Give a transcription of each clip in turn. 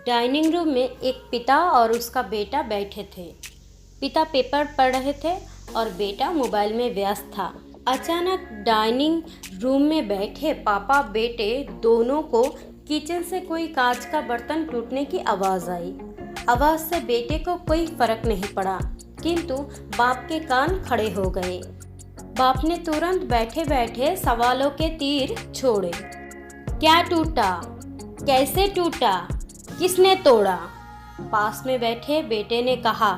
Dining room में एक पिता और उसका बेटा बैठे थे। पिता पेपर पढ़ रहे थे और बेटा मोबाइल में व्यस्त था। अचानक डाइनिंग रूम में बैठे पापा बेटे दोनों को किचन से कोई कांच का बर्तन टूटने की आवाज़ आई। आवाज़ से बेटे को कोई फर्क नहीं पड़ा, किंतु बाप के कान खड़े हो गए। बाप ने तुरंत बैठे बैठे सवालों के तीर छोड़े। क्या टूटा? कैसे टूटा? किसने तोड़ा? पास में बैठे बेटे ने कहा,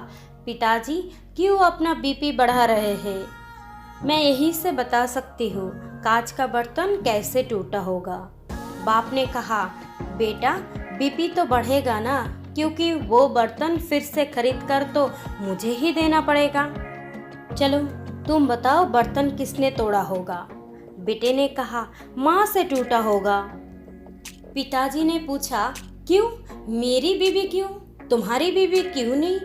पिताजी क्यों अपना बीपी बढ़ा रहे हैं? मैं यही से बता सकती हूँ कांच का बर्तन कैसे टूटा होगा। बाप ने कहा, बेटा बीपी तो बढ़ेगा ना, क्योंकि वो बर्तन फिर से खरीद कर तो मुझे ही देना पड़ेगा। चलो तुम बताओ बर्तन किसने तोड़ा होगा? बेटे ने कहा, माँ से टूटा होगा। पिताजी ने पूछा, क्यों? मेरी बीवी क्यों? तुम्हारी बीवी क्यों नहीं?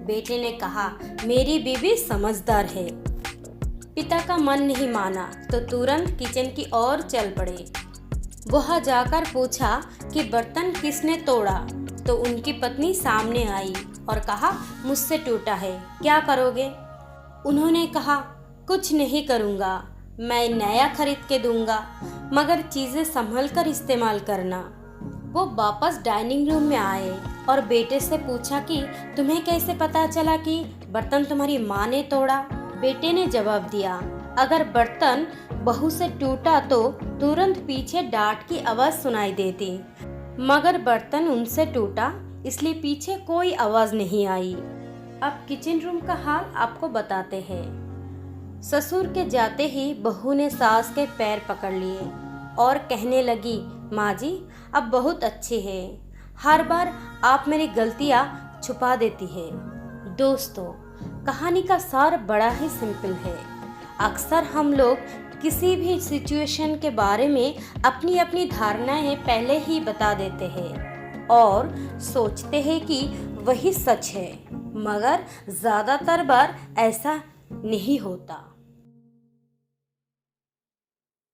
बेटे ने कहा, मेरी बीवी समझदार है। पिता का मन नहीं माना तो तुरंत किचन की ओर चल पड़े। वह जाकर पूछा कि बर्तन किसने तोड़ा, तो उनकी पत्नी सामने आई और कहा, मुझसे टूटा है, क्या करोगे? उन्होंने कहा, कुछ नहीं करूँगा, मैं नया खरीद के दूंगा, मगर चीज़ें संभल कर इस्तेमाल करना। वो वापस डाइनिंग रूम में आए और बेटे से पूछा कि तुम्हें कैसे पता चला कि बर्तन तुम्हारी माँ ने तोड़ा? बेटे ने जवाब दिया, अगर बर्तन बहू से टूटा तो तुरंत पीछे डांट की आवाज़ सुनाई देती, मगर बर्तन उनसे टूटा इसलिए पीछे कोई आवाज़ नहीं आई। अब किचन रूम का हाल आपको बताते हैं। ससुर के जाते ही बहू ने सास के पैर पकड़ लिए और कहने लगी, माँ जी अब बहुत अच्छी है, हर बार आप मेरी गलतियाँ छुपा देती है। दोस्तों, कहानी का सार बड़ा ही सिंपल है। अक्सर हम लोग किसी भी सिचुएशन के बारे में अपनी अपनी धारणाएं पहले ही बता देते हैं और सोचते हैं कि वही सच है, मगर ज़्यादातर बार ऐसा नहीं होता।